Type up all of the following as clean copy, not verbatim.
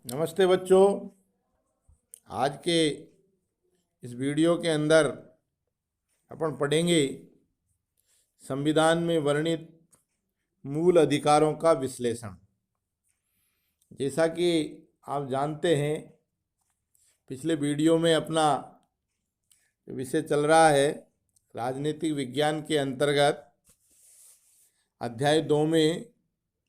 नमस्ते बच्चों। आज के इस वीडियो के अंदर अपन पढ़ेंगे संविधान में वर्णित मूल अधिकारों का विश्लेषण। जैसा कि आप जानते हैं, पिछले वीडियो में अपना विषय चल रहा है राजनीतिक विज्ञान के अंतर्गत अध्याय 2 में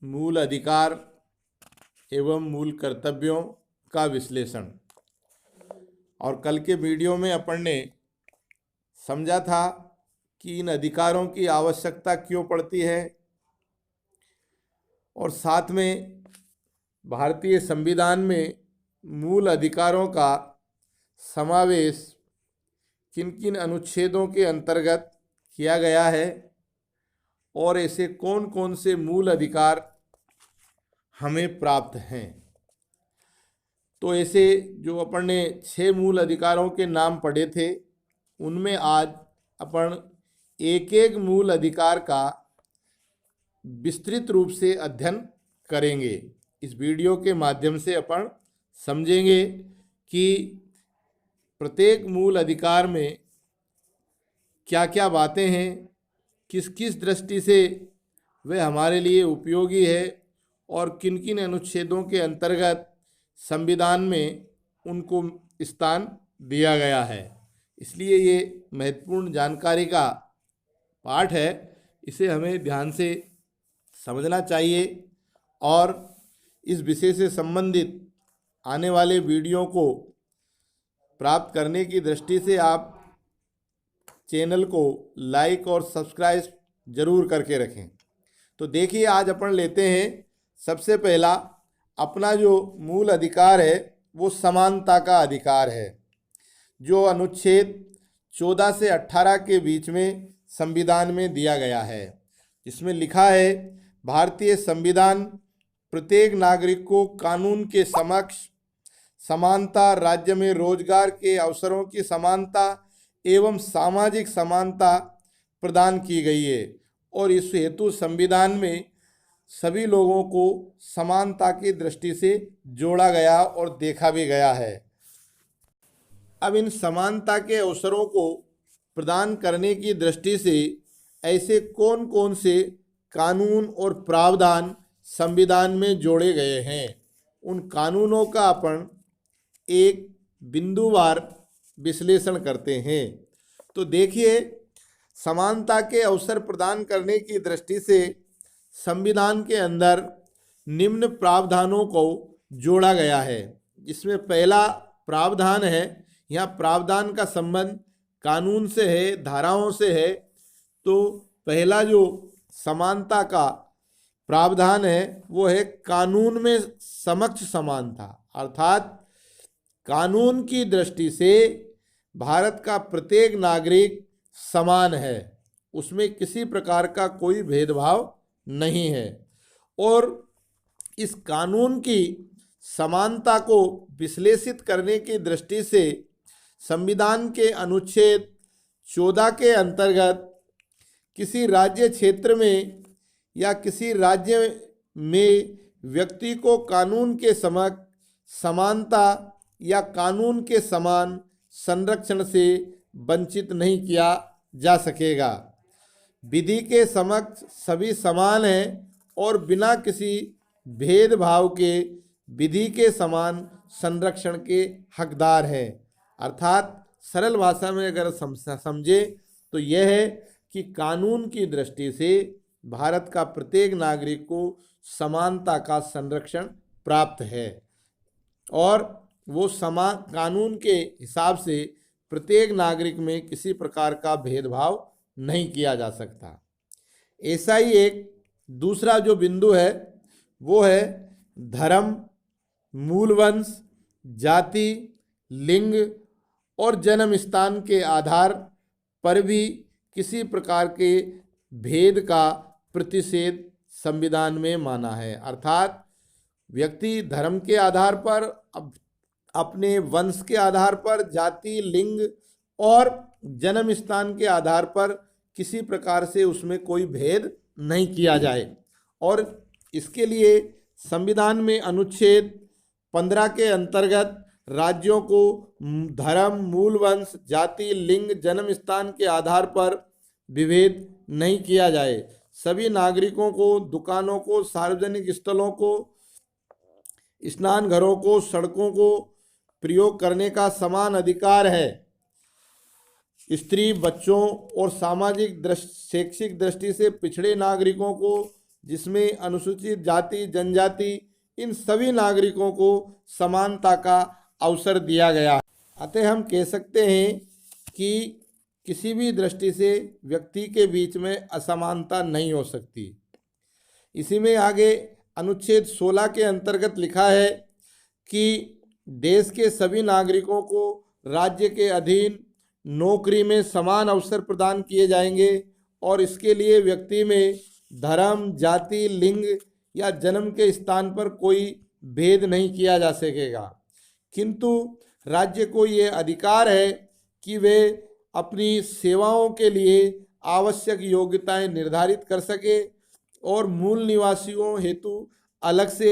मूल अधिकार एवं मूल कर्तव्यों का विश्लेषण। और कल के वीडियो में अपन ने समझा था कि इन अधिकारों की आवश्यकता क्यों पड़ती है और साथ में भारतीय संविधान में मूल अधिकारों का समावेश किन किन अनुच्छेदों के अंतर्गत किया गया है और ऐसे कौन कौन से मूल अधिकार हमें प्राप्त हैं। तो ऐसे जो अपन ने 6 मूल अधिकारों के नाम पढ़े थे, उनमें आज अपन एक एक मूल अधिकार का विस्तृत रूप से अध्ययन करेंगे। इस वीडियो के माध्यम से अपन समझेंगे कि प्रत्येक मूल अधिकार में क्या क्या बातें हैं, किस किस दृष्टि से वे हमारे लिए उपयोगी है और किन किन अनुच्छेदों के अंतर्गत संविधान में उनको स्थान दिया गया है। इसलिए ये महत्वपूर्ण जानकारी का पाठ है, इसे हमें ध्यान से समझना चाहिए और इस विषय से संबंधित आने वाले वीडियो को प्राप्त करने की दृष्टि से आप चैनल को लाइक और सब्सक्राइब जरूर करके रखें। तो देखिए, आज अपन लेते हैं सबसे पहला अपना जो मूल अधिकार है वो समानता का अधिकार है, जो अनुच्छेद 14 से 18 के बीच में संविधान में दिया गया है। इसमें लिखा है, भारतीय संविधान प्रत्येक नागरिक को कानून के समक्ष समानता, राज्य में रोजगार के अवसरों की समानता एवं सामाजिक समानता प्रदान की गई है और इस हेतु संविधान में सभी लोगों को समानता की दृष्टि से जोड़ा गया और देखा भी गया है। अब इन समानता के अवसरों को प्रदान करने की दृष्टि से ऐसे कौन कौन से कानून और प्रावधान संविधान में जोड़े गए हैं, उन कानूनों का अपन एक बिंदुवार विश्लेषण करते हैं। तो देखिए, समानता के अवसर प्रदान करने की दृष्टि से संविधान के अंदर निम्न प्रावधानों को जोड़ा गया है। जिसमें पहला प्रावधान है, यहाँ प्रावधान का संबंध कानून से है, धाराओं से है। तो पहला जो समानता का प्रावधान है वो है कानून में समक्ष समानता, अर्थात कानून की दृष्टि से भारत का प्रत्येक नागरिक समान है, उसमें किसी प्रकार का कोई भेदभाव नहीं है। और इस कानून की समानता को विश्लेषित करने की दृष्टि से संविधान के अनुच्छेद 14 के अंतर्गत किसी राज्य क्षेत्र में या किसी राज्य में व्यक्ति को कानून के समक्ष समानता या कानून के समान संरक्षण से वंचित नहीं किया जा सकेगा। विधि के समक्ष सभी समान हैं और बिना किसी भेदभाव के विधि के समान संरक्षण के हकदार हैं। अर्थात सरल भाषा में अगर समझे तो यह है कि कानून की दृष्टि से भारत का प्रत्येक नागरिक को समानता का संरक्षण प्राप्त है और वो समान कानून के हिसाब से प्रत्येक नागरिक में किसी प्रकार का भेदभाव नहीं किया जा सकता। ऐसा ही एक दूसरा जो बिंदु है वो है धर्म, मूल वंश, जाति, लिंग और जन्म स्थान के आधार पर भी किसी प्रकार के भेद का प्रतिषेध संविधान में माना है। अर्थात व्यक्ति धर्म के आधार पर, अपने वंश के आधार पर, जाति, लिंग और जन्म स्थान के आधार पर किसी प्रकार से उसमें कोई भेद नहीं किया जाए। और इसके लिए संविधान में अनुच्छेद 15 के अंतर्गत राज्यों को धर्म, मूल वंश, जाति, लिंग, जन्म स्थान के आधार पर विभेद नहीं किया जाए। सभी नागरिकों को दुकानों को, सार्वजनिक स्थलों को, स्नान घरों को, सड़कों को प्रयोग करने का समान अधिकार है। स्त्री, बच्चों और शैक्षिक दृष्टि से पिछड़े नागरिकों को, जिसमें अनुसूचित जाति, जनजाति, इन सभी नागरिकों को समानता का अवसर दिया गया है। अतः हम कह सकते हैं कि किसी भी दृष्टि से व्यक्ति के बीच में असमानता नहीं हो सकती। इसी में आगे अनुच्छेद 16 के अंतर्गत लिखा है कि देश के सभी नागरिकों को राज्य के अधीन नौकरी में समान अवसर प्रदान किए जाएंगे और इसके लिए व्यक्ति में धर्म, जाति, लिंग या जन्म के स्थान पर कोई भेद नहीं किया जा सकेगा। किंतु राज्य को ये अधिकार है कि वे अपनी सेवाओं के लिए आवश्यक योग्यताएं निर्धारित कर सके और मूल निवासियों हेतु अलग से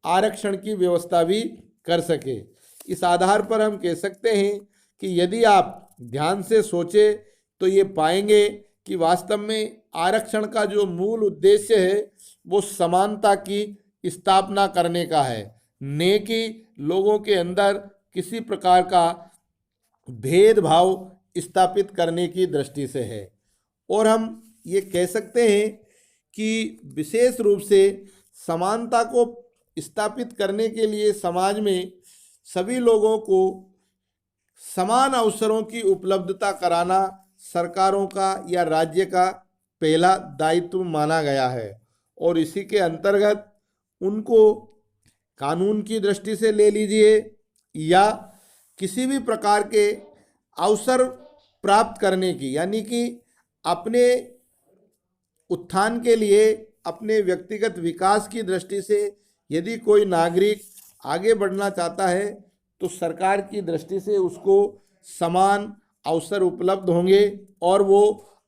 आरक्षण की व्यवस्था भी कर सके। इस आधार पर हम कह सकते हैं कि यदि आप ध्यान से सोचे तो ये पाएंगे कि वास्तव में आरक्षण का जो मूल उद्देश्य है वो समानता की स्थापना करने का है, न कि लोगों के अंदर किसी प्रकार का भेदभाव स्थापित करने की दृष्टि से है। और हम ये कह सकते हैं कि विशेष रूप से समानता को स्थापित करने के लिए समाज में सभी लोगों को समान अवसरों की उपलब्धता कराना सरकारों का या राज्य का पहला दायित्व माना गया है और इसी के अंतर्गत उनको कानून की दृष्टि से ले लीजिए या किसी भी प्रकार के अवसर प्राप्त करने की, यानी कि अपने उत्थान के लिए, अपने व्यक्तिगत विकास की दृष्टि से यदि कोई नागरिक आगे बढ़ना चाहता है तो सरकार की दृष्टि से उसको समान अवसर उपलब्ध होंगे और वो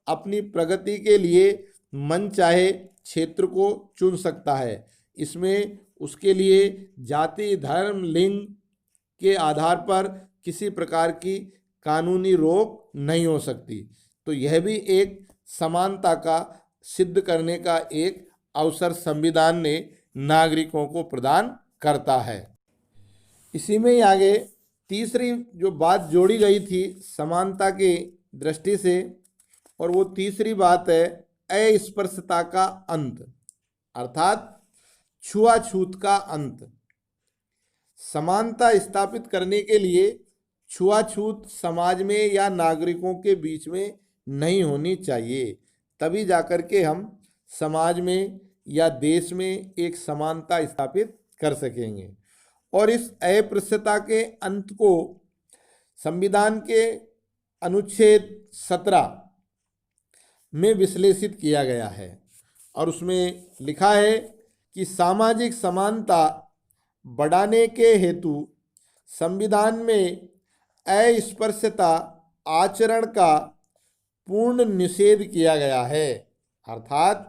अपनी प्रगति के लिए मन चाहे क्षेत्र को चुन सकता है। इसमें उसके लिए जाति, धर्म, लिंग के आधार पर किसी प्रकार की कानूनी रोक नहीं हो सकती। तो यह भी एक समानता का सिद्ध करने का एक अवसर संविधान ने नागरिकों को प्रदान करता है। इसी में ही आगे तीसरी जो बात जोड़ी गई थी समानता की दृष्टि से, और वो तीसरी बात है अस्पृश्यता का अंत, अर्थात छुआछूत का अंत। समानता स्थापित करने के लिए छुआछूत समाज में या नागरिकों के बीच में नहीं होनी चाहिए, तभी जाकर के हम समाज में या देश में एक समानता स्थापित कर सकेंगे। और इस अस्पृश्यता के अंत को संविधान के अनुच्छेद 17 में विश्लेषित किया गया है और उसमें लिखा है कि सामाजिक समानता बढ़ाने के हेतु संविधान में अस्पृश्यता आचरण का पूर्ण निषेध किया गया है, अर्थात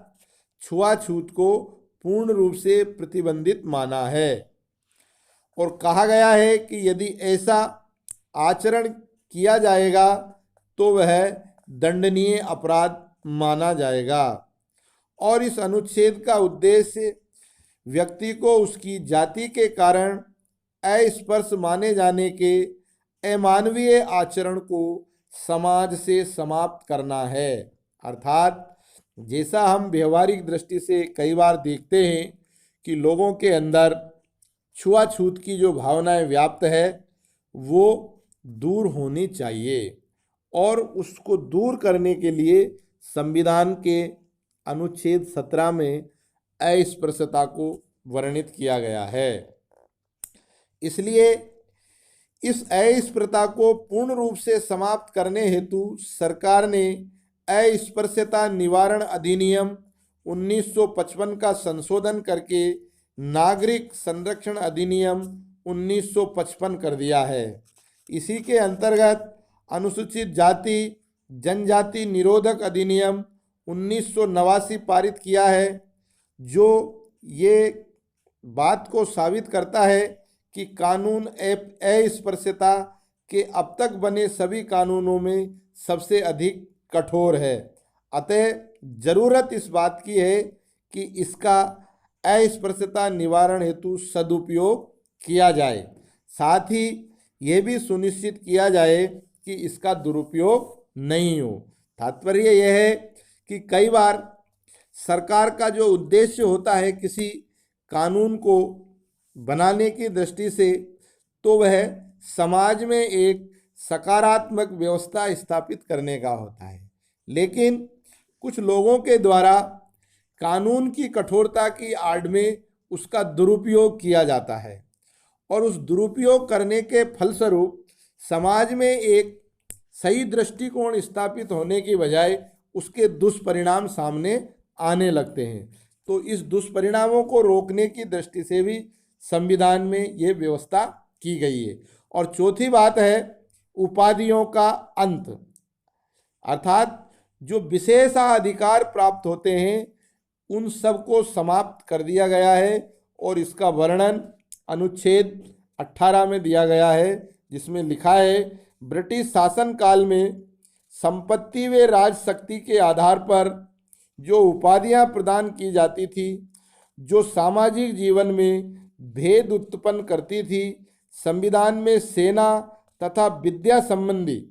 छुआछूत को पूर्ण रूप से प्रतिबंधित माना है और कहा गया है कि यदि ऐसा आचरण किया जाएगा तो वह दंडनीय अपराध माना जाएगा। और इस अनुच्छेद का उद्देश्य व्यक्ति को उसकी जाति के कारण अस्पृश्य माने जाने के अमानवीय आचरण को समाज से समाप्त करना है। अर्थात जैसा हम व्यवहारिक दृष्टि से कई बार देखते हैं कि लोगों के अंदर छुआछूत की जो भावनाएं व्याप्त है वो दूर होनी चाहिए और उसको दूर करने के लिए संविधान के अनुच्छेद 17 में अस्पृश्यता को वर्णित किया गया है। इसलिए इस अस्पृश्यता को पूर्ण रूप से समाप्त करने हेतु सरकार ने अस्पृश्यता निवारण अधिनियम 1955 का संशोधन करके नागरिक संरक्षण अधिनियम 1955 कर दिया है। इसी के अंतर्गत अनुसूचित जाति जनजाति निरोधक अधिनियम 1989 पारित किया है, जो ये बात को साबित करता है कि कानून अस्पृश्यता के अब तक बने सभी कानूनों में सबसे अधिक कठोर है। अतः जरूरत इस बात की है कि इसका अस्पृश्यता निवारण हेतु सदुपयोग किया जाए। साथ ही यह भी सुनिश्चित किया जाए कि इसका दुरुपयोग नहीं हो। तात्पर्य यह है कि कई बार सरकार का जो उद्देश्य होता है किसी कानून को बनाने की दृष्टि से, तो वह समाज में एक सकारात्मक व्यवस्था स्थापित करने का होता है, लेकिन कुछ लोगों के द्वारा कानून की कठोरता की आड़ में उसका दुरुपयोग किया जाता है और उस दुरुपयोग करने के फलस्वरूप समाज में एक सही दृष्टिकोण स्थापित होने की बजाय उसके दुष्परिणाम सामने आने लगते हैं। तो इस दुष्परिणामों को रोकने की दृष्टि से भी संविधान में ये व्यवस्था की गई है। और चौथी बात है उपाधियों का अंत, अर्थात जो विशेषाधिकार प्राप्त होते हैं उन सबको समाप्त कर दिया गया है और इसका वर्णन अनुच्छेद 18 में दिया गया है, जिसमें लिखा है ब्रिटिश शासन काल में संपत्ति व राजशक्ति के आधार पर जो उपाधियां प्रदान की जाती थी, जो सामाजिक जीवन में भेद उत्पन्न करती थी, संविधान में सेना तथा विद्या संबंधी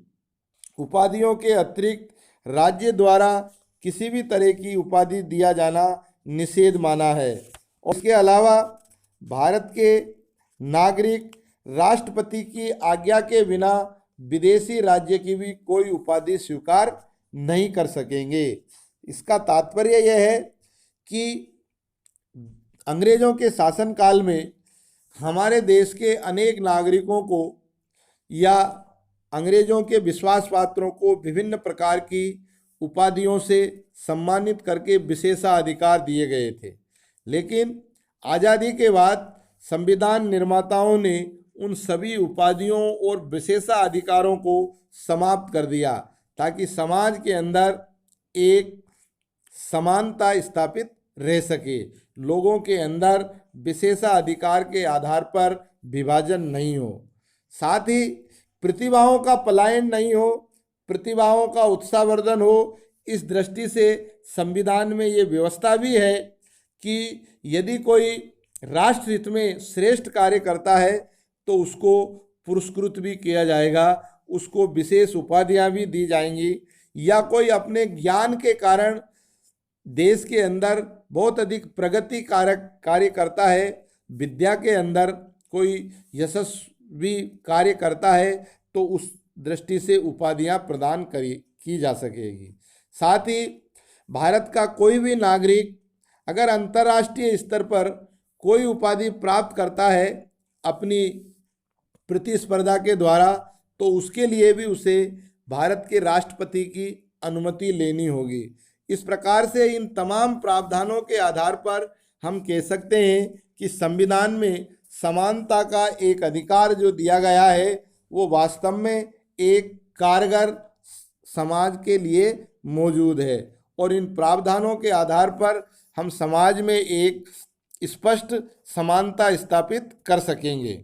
उपाधियों के अतिरिक्त राज्य द्वारा किसी भी तरह की उपाधि दिया जाना निषेध माना है। और इसके अलावा भारत के नागरिक राष्ट्रपति की आज्ञा के बिना विदेशी राज्य की भी कोई उपाधि स्वीकार नहीं कर सकेंगे। इसका तात्पर्य यह है कि अंग्रेजों के शासनकाल में हमारे देश के अनेक नागरिकों को या अंग्रेजों के विश्वास पात्रों को विभिन्न प्रकार की उपाधियों से सम्मानित करके विशेषाधिकार दिए गए थे, लेकिन आज़ादी के बाद संविधान निर्माताओं ने उन सभी उपाधियों और विशेषाधिकारों को समाप्त कर दिया ताकि समाज के अंदर एक समानता स्थापित रह सके, लोगों के अंदर विशेषाधिकार के आधार पर विभाजन नहीं हो, साथ ही प्रतिभाओं का पलायन नहीं हो, प्रतिभाओं का उत्साहवर्धन हो। इस दृष्टि से संविधान में ये व्यवस्था भी है कि यदि कोई राष्ट्र हित में श्रेष्ठ कार्य करता है तो उसको पुरस्कृत भी किया जाएगा, उसको विशेष उपाधियां भी दी जाएंगी, या कोई अपने ज्ञान के कारण देश के अंदर बहुत अधिक प्रगति कारक कार्य करता है, विद्या के अंदर कोई यशस्वी कार्य करता है, तो उस दृष्टि से उपाधियां प्रदान की जा सकेगी। साथ ही भारत का कोई भी नागरिक अगर अंतर्राष्ट्रीय स्तर पर कोई उपाधि प्राप्त करता है अपनी प्रतिस्पर्धा के द्वारा, तो उसके लिए भी उसे भारत के राष्ट्रपति की अनुमति लेनी होगी। इस प्रकार से इन तमाम प्रावधानों के आधार पर हम कह सकते हैं कि संविधान में समानता का एक अधिकार जो दिया गया है वो वास्तव में एक कारगर समाज के लिए मौजूद है, और इन प्रावधानों के आधार पर हम समाज में एक स्पष्ट समानता स्थापित कर सकेंगे।